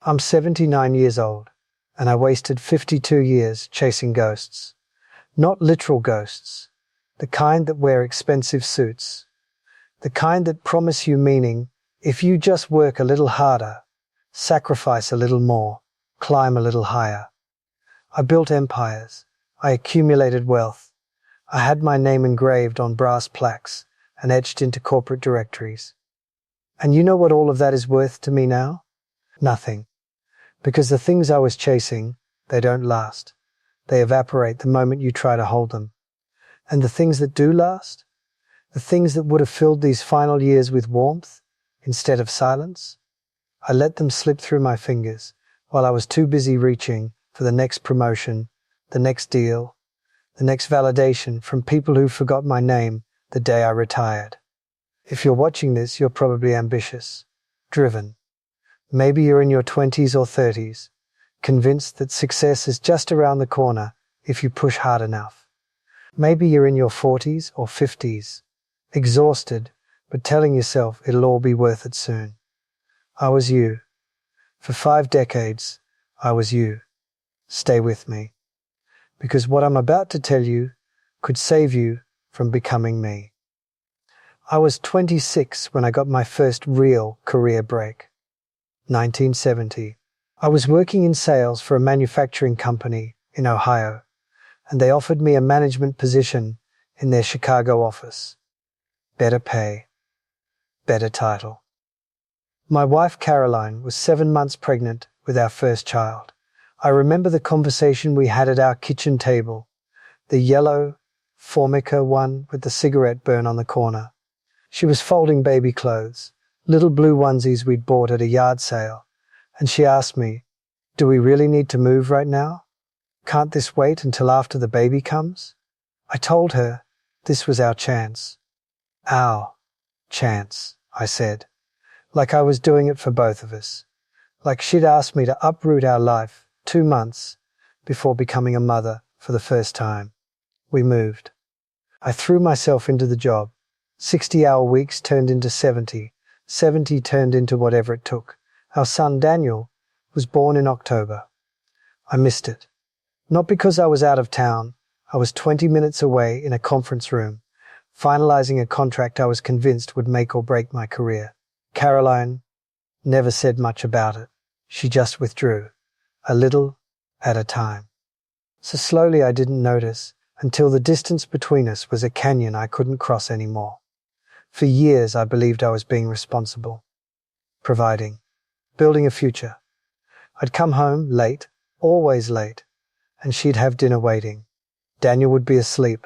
I'm 79 years old, and I wasted 52 years chasing ghosts. Not literal ghosts, the kind that wear expensive suits, the kind that promise you meaning if you just work a little harder, sacrifice a little more, climb a little higher. I built empires, I accumulated wealth, I had my name engraved on brass plaques and etched into corporate directories. And you know what all of that is worth to me now? Nothing. Because the things I was chasing, they don't last. They evaporate the moment you try to hold them. And the things that do last? The things that would have filled these final years with warmth instead of silence? I let them slip through my fingers while I was too busy reaching for the next promotion, the next deal, the next validation from people who forgot my name the day I retired. If you're watching this, you're probably ambitious, driven. Maybe you're in your 20s or 30s, convinced that success is just around the corner if you push hard enough. Maybe you're in your 40s or 50s, exhausted, but telling yourself it'll all be worth it soon. I was you. For 5 decades, I was you. Stay with me. Because what I'm about to tell you could save you from becoming me. I was 26 when I got my first real career break. 1970. I was working in sales for a manufacturing company in Ohio, and they offered me a management position in their Chicago office. Better pay, better title. My wife Caroline was 7 months pregnant with our first child. I remember the conversation we had at our kitchen table, the yellow Formica one with the cigarette burn on the corner. She was folding baby clothes, little blue onesies we'd bought at a yard sale, and she asked me, "Do we really need to move right now? Can't this wait until after the baby comes?" I told her this was our chance. Our chance, I said, like I was doing it for both of us, like she'd asked me to uproot our life 2 months before becoming a mother for the first time. We moved. I threw myself into the job. 60-hour weeks turned into 70. 70 turned into whatever it took. Our son Daniel was born in October. I missed it. Not because I was out of town. I was 20 minutes away in a conference room, finalizing a contract I was convinced would make or break my career. Caroline never said much about it. She just withdrew, a little at a time. So slowly I didn't notice until the distance between us was a canyon I couldn't cross anymore. For years I believed I was being responsible, providing, building a future. I'd come home late, always late, and she'd have dinner waiting. Daniel would be asleep.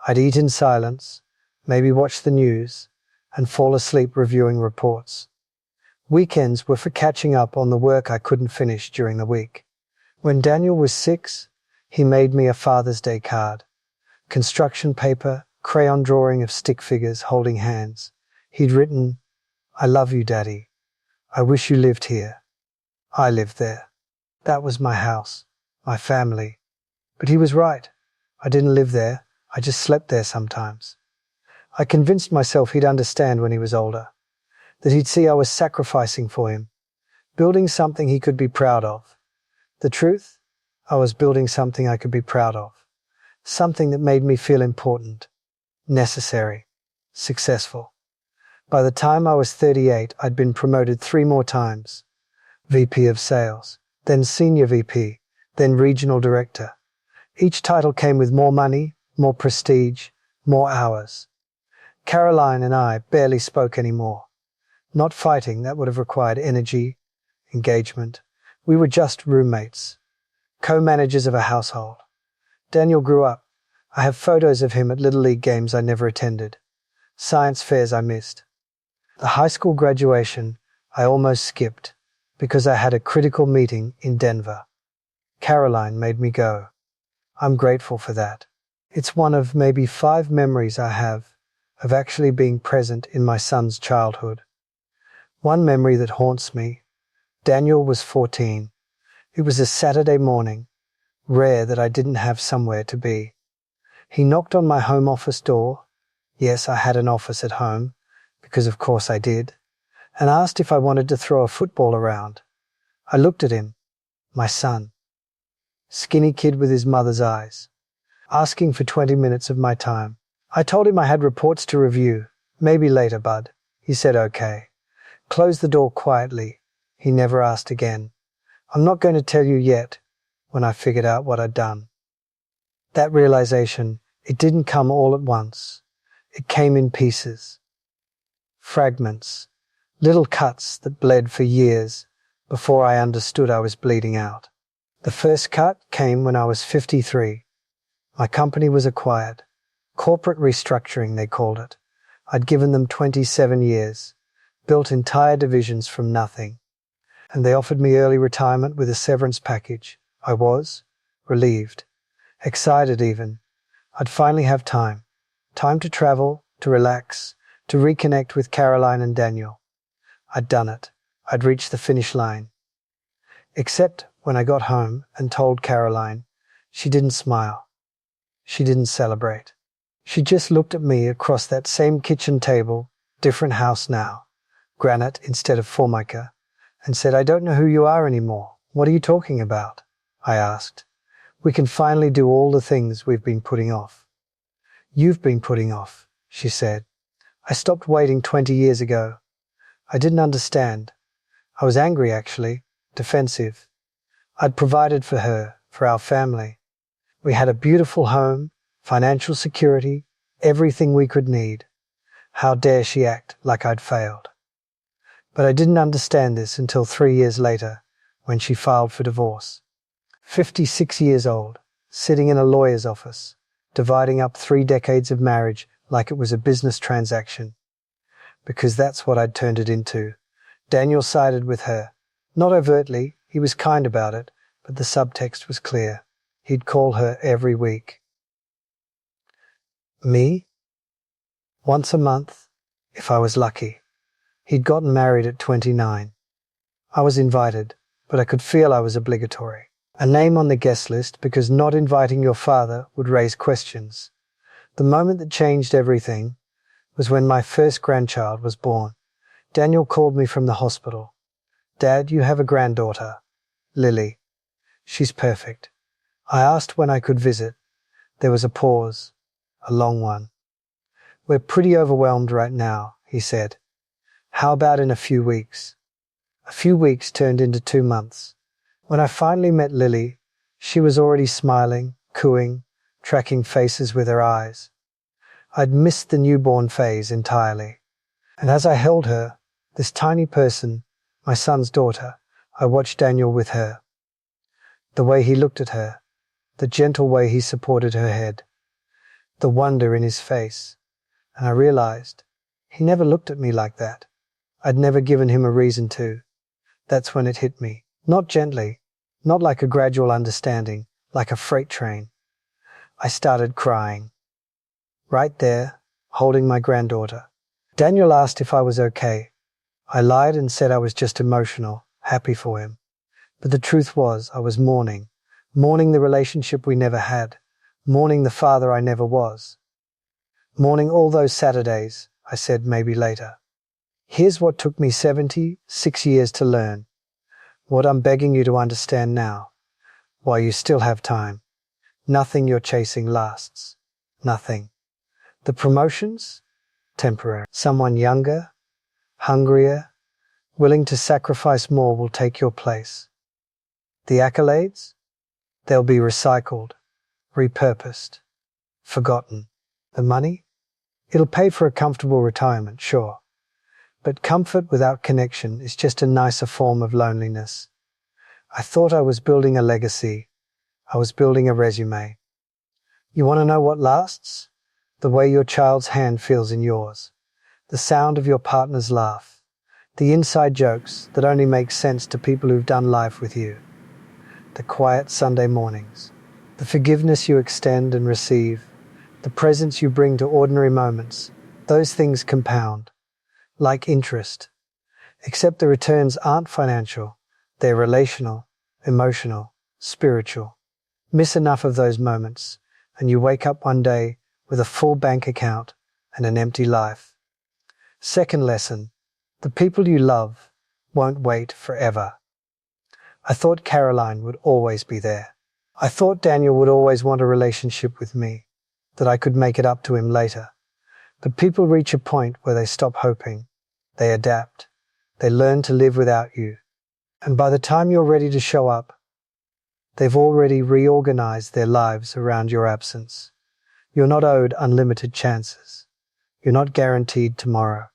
I'd eat in silence, maybe watch the news, and fall asleep reviewing reports. Weekends were for catching up on the work I couldn't finish during the week. When Daniel was 6, he made me a Father's Day card. Construction paper, crayon drawing of stick figures holding hands. He'd written, "I love you, Daddy. I wish you lived here." I lived there. That was my house, my family. But he was right. I didn't live there. I just slept there sometimes. I convinced myself he'd understand when he was older, that he'd see I was sacrificing for him, building something he could be proud of. The truth? I was building something I could be proud of, something that made me feel important, necessary, successful. By the time I was 38, I'd been promoted 3 more times. VP of Sales, then Senior VP, then Regional Director. Each title came with more money, more prestige, more hours. Caroline and I barely spoke anymore. Not fighting, that would have required energy, engagement. We were just roommates, co-managers of a household. Daniel grew up. I have photos of him at Little League games I never attended, science fairs I missed. The high school graduation I almost skipped because I had a critical meeting in Denver. Caroline made me go. I'm grateful for that. It's one of maybe 5 memories I have of actually being present in my son's childhood. One memory that haunts me. Daniel was 14. It was a Saturday morning, rare that I didn't have somewhere to be. He knocked on my home office door. Yes, I had an office at home, because of course I did, and asked if I wanted to throw a football around. I looked at him, my son, skinny kid with his mother's eyes, asking for 20 minutes of my time. I told him I had reports to review. Maybe later, bud. He said okay. Closed the door quietly. He never asked again. I'm not going to tell you yet when I figured out what I'd done. That realization, it didn't come all at once. It came in pieces. Fragments. Little cuts that bled for years before I understood I was bleeding out. The first cut came when I was 53. My company was acquired. Corporate restructuring, they called it. I'd given them 27 years, built entire divisions from nothing, and they offered me early retirement with a severance package. I was relieved, excited even. I'd finally have time to travel, to relax, to reconnect with Caroline and Daniel. I'd done it. I'd reached the finish line. Except when I got home and told Caroline, she didn't smile. She didn't celebrate. She just looked at me across that same kitchen table, different house now, granite instead of formica, and said, I don't know who you are anymore. What are you talking about? I asked. We can finally do all the things we've been putting off. You've been putting off, she said. I stopped waiting 20 years ago. I didn't understand. I was angry, actually, defensive. I'd provided for her, for our family. We had a beautiful home, financial security, everything we could need. How dare she act like I'd failed? But I didn't understand this until 3 years later, when she filed for divorce. 56 years old, sitting in a lawyer's office, dividing up 3 decades of marriage like it was a business transaction. Because that's what I'd turned it into. Daniel sided with her. Not overtly, he was kind about it, but the subtext was clear. He'd call her every week. Me? Once a month, if I was lucky. He'd gotten married at 29. I was invited, but I could feel I was obligatory. A name on the guest list because not inviting your father would raise questions. The moment that changed everything was when my first grandchild was born. Daniel called me from the hospital. Dad, you have a granddaughter, Lily. She's perfect. I asked when I could visit. There was a pause, a long one. We're pretty overwhelmed right now, he said. How about in a few weeks? A few weeks turned into 2 months. When I finally met Lily, she was already smiling, cooing, tracking faces with her eyes. I'd missed the newborn phase entirely. And as I held her, this tiny person, my son's daughter, I watched Daniel with her. The way he looked at her, the gentle way he supported her head, the wonder in his face. And I realized he never looked at me like that. I'd never given him a reason to. That's when it hit me. Not gently, not like a gradual understanding, like a freight train. I started crying. Right there, holding my granddaughter. Daniel asked if I was okay. I lied and said I was just emotional, happy for him. But the truth was, I was mourning the relationship we never had, mourning the father I never was. Mourning all those Saturdays, I said maybe later. Here's what took me 76 years to learn. What I'm begging you to understand now, while you still have time. Nothing you're chasing lasts. Nothing. The promotions? Temporary. Someone younger, hungrier, willing to sacrifice more will take your place. The accolades? They'll be recycled, repurposed, forgotten. The money? It'll pay for a comfortable retirement, sure. But comfort without connection is just a nicer form of loneliness. I thought I was building a legacy. I was building a resume. You want to know what lasts? The way your child's hand feels in yours. The sound of your partner's laugh. The inside jokes that only make sense to people who've done life with you. The quiet Sunday mornings. The forgiveness you extend and receive. The presence you bring to ordinary moments. Those things compound. Like interest. Except the returns aren't financial. They're relational, emotional, spiritual. Miss enough of those moments, and you wake up one day with a full bank account and an empty life. Second lesson, the people you love won't wait forever. I thought Caroline would always be there. I thought Daniel would always want a relationship with me, that I could make it up to him later. But people reach a point where they stop hoping. They adapt. They learn to live without you. And by the time you're ready to show up, they've already reorganized their lives around your absence. You're not owed unlimited chances. You're not guaranteed tomorrow.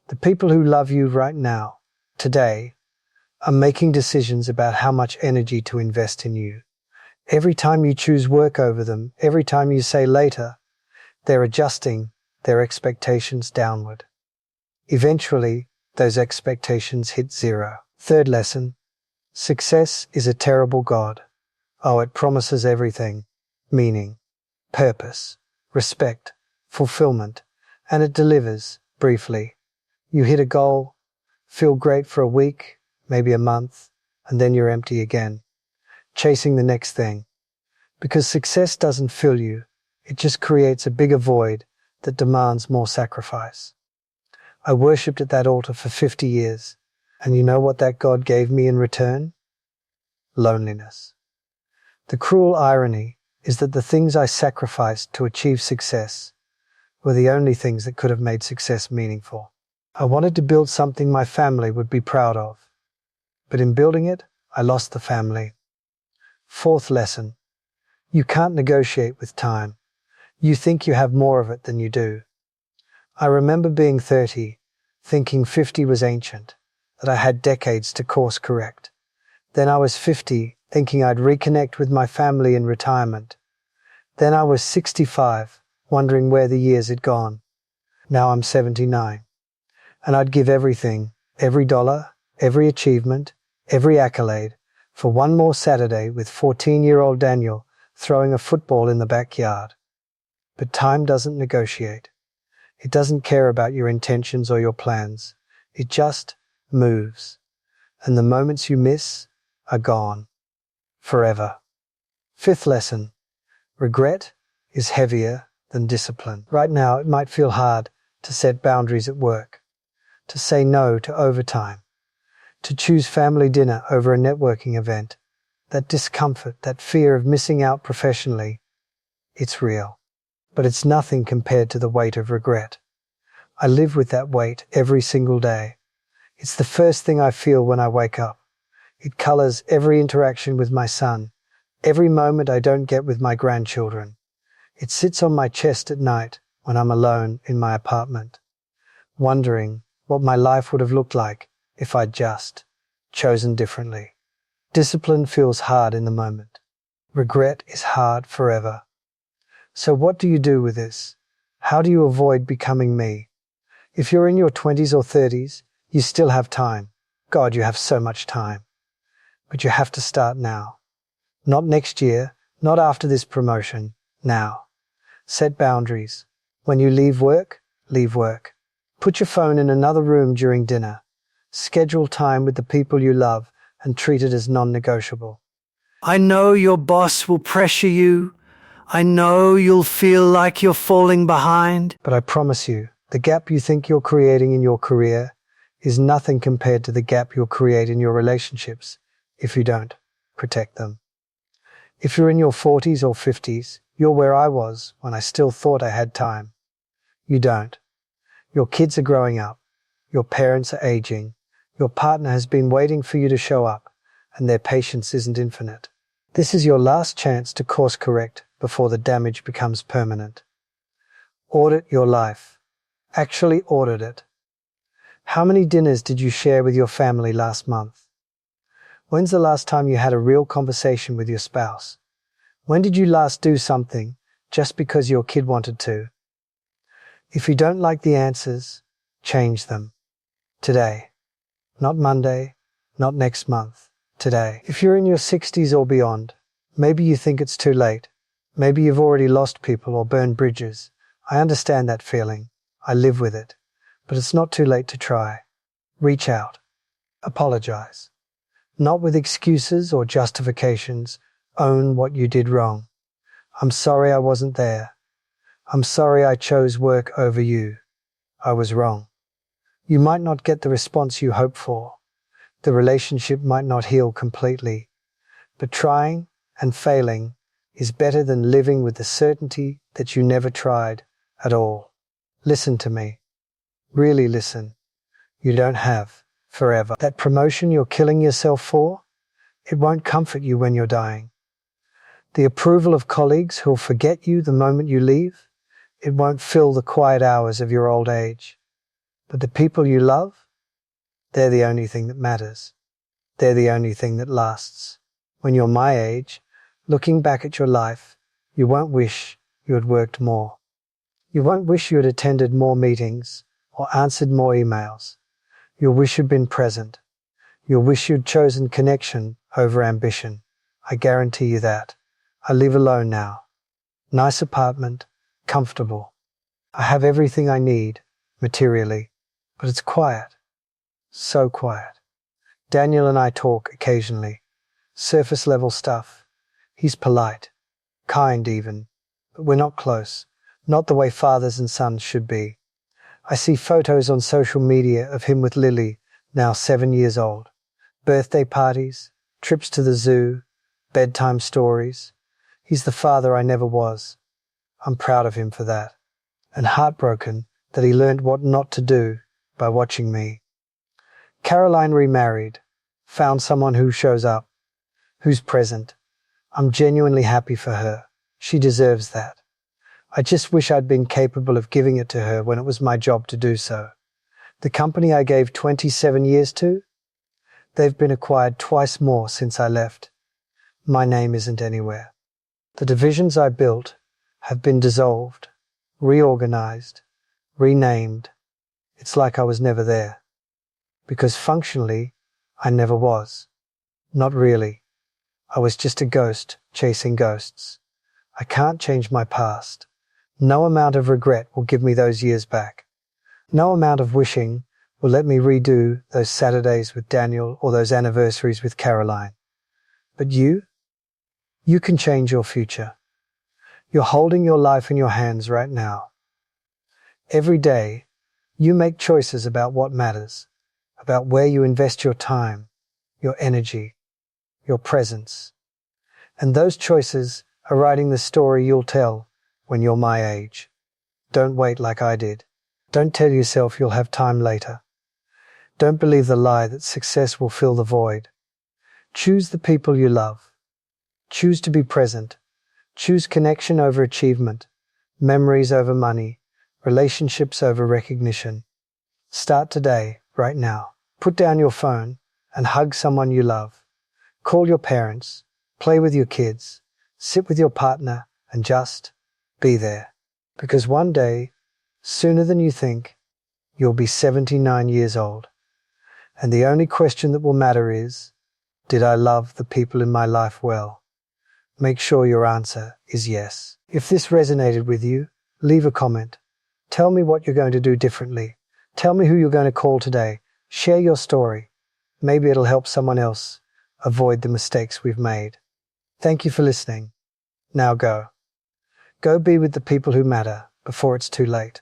The people who love you right now, today, are making decisions about how much energy to invest in you. Every time you choose work over them, every time you say later, they're adjusting their expectations downward. Eventually, those expectations hit zero. Third lesson, success is a terrible god. Oh, it promises everything, meaning, purpose, respect, fulfillment, and it delivers, briefly. You hit a goal, feel great for a week, maybe a month, and then you're empty again, chasing the next thing. Because success doesn't fill you, it just creates a bigger void that demands more sacrifice. I worshipped at that altar for 50 years, and you know what that God gave me in return? Loneliness. The cruel irony is that the things I sacrificed to achieve success were the only things that could have made success meaningful. I wanted to build something my family would be proud of, but in building it, I lost the family. Fourth lesson, you can't negotiate with time. You think you have more of it than you do. I remember being 30, thinking 50 was ancient, that I had decades to course correct. Then I was 50, thinking I'd reconnect with my family in retirement. Then I was 65, wondering where the years had gone. Now I'm 79. And I'd give everything, every dollar, every achievement, every accolade, for one more Saturday with 14-year-old Daniel throwing a football in the backyard. But time doesn't negotiate. It doesn't care about your intentions or your plans. It just moves. And the moments you miss are gone. Forever. Fifth lesson. Regret is heavier than discipline. Right now, it might feel hard to set boundaries at work, to say no to overtime, to choose family dinner over a networking event. That discomfort, that fear of missing out professionally, it's real. But it's nothing compared to the weight of regret. I live with that weight every single day. It's the first thing I feel when I wake up. It colors every interaction with my son, every moment I don't get with my grandchildren. It sits on my chest at night when I'm alone in my apartment, wondering what my life would have looked like if I'd just chosen differently. Discipline feels hard in the moment. Regret is hard forever. So what do you do with this? How do you avoid becoming me? If you're in your 20s or 30s, you still have time. God, you have so much time. But you have to start now. Not next year, not after this promotion, now. Set boundaries. When you leave work, leave work. Put your phone in another room during dinner. Schedule time with the people you love and treat it as non-negotiable. I know your boss will pressure you. I know you'll feel like you're falling behind. But I promise you, the gap you think you're creating in your career is nothing compared to the gap you'll create in your relationships if you don't protect them. If you're in your 40s or 50s, you're where I was when I still thought I had time. You don't. Your kids are growing up. Your parents are aging. Your partner has been waiting for you to show up, and their patience isn't infinite. This is your last chance to course correct before the damage becomes permanent. Audit your life. Actually audit it. How many dinners did you share with your family last month? When's the last time you had a real conversation with your spouse? When did you last do something just because your kid wanted to? If you don't like the answers, change them. Today. Not Monday, not next month. Today. If you're in your 60s or beyond, maybe you think it's too late. Maybe you've already lost people or burned bridges. I understand that feeling. I live with it. But it's not too late to try. Reach out. Apologize. Not with excuses or justifications. Own what you did wrong. I'm sorry I wasn't there. I'm sorry I chose work over you. I was wrong. You might not get the response you hope for, The relationship might not heal completely, but trying and failing is better than living with the certainty that you never tried at all. Listen to me. Really listen. You don't have forever. That promotion you're killing yourself for, it won't comfort you when you're dying. The approval of colleagues who'll forget you the moment you leave, it won't fill the quiet hours of your old age. But the people you love, they're the only thing that matters. They're the only thing that lasts. When you're my age, looking back at your life, you won't wish you had worked more. You won't wish you had attended more meetings or answered more emails. You'll wish you'd been present. You'll wish you'd chosen connection over ambition. I guarantee you that. I live alone now. Nice apartment, comfortable. I have everything I need, materially, but it's quiet. So quiet. Daniel and I talk occasionally. Surface level stuff. He's polite. Kind even. But we're not close. Not the way fathers and sons should be. I see photos on social media of him with Lily, now 7 years old. Birthday parties, trips to the zoo, bedtime stories. He's the father I never was. I'm proud of him for that. And heartbroken that he learned what not to do by watching me. Caroline remarried, found someone who shows up, who's present. I'm genuinely happy for her. She deserves that. I just wish I'd been capable of giving it to her when it was my job to do so. The company I gave 27 years to, they've been acquired twice more since I left. My name isn't anywhere. The divisions I built have been dissolved, reorganized, renamed. It's like I was never there. Because functionally, I never was. Not really. I was just a ghost chasing ghosts. I can't change my past. No amount of regret will give me those years back. No amount of wishing will let me redo those Saturdays with Daniel or those anniversaries with Caroline. But you can change your future. You're holding your life in your hands right now. Every day, you make choices about what matters, about where you invest your time, your energy, your presence. And those choices are writing the story you'll tell when you're my age. Don't wait like I did. Don't tell yourself you'll have time later. Don't believe the lie that success will fill the void. Choose the people you love. Choose to be present. Choose connection over achievement, memories over money, relationships over recognition. Start today, right now. Put down your phone and hug someone you love. Call your parents, play with your kids, sit with your partner and just be there. Because one day, sooner than you think, you'll be 79 years old. And the only question that will matter is, did I love the people in my life well? Make sure your answer is yes. If this resonated with you, leave a comment. Tell me what you're going to do differently. Tell me who you're going to call today. Share your story. Maybe it'll help someone else avoid the mistakes we've made. Thank you for listening. Now go. Go be with the people who matter before it's too late.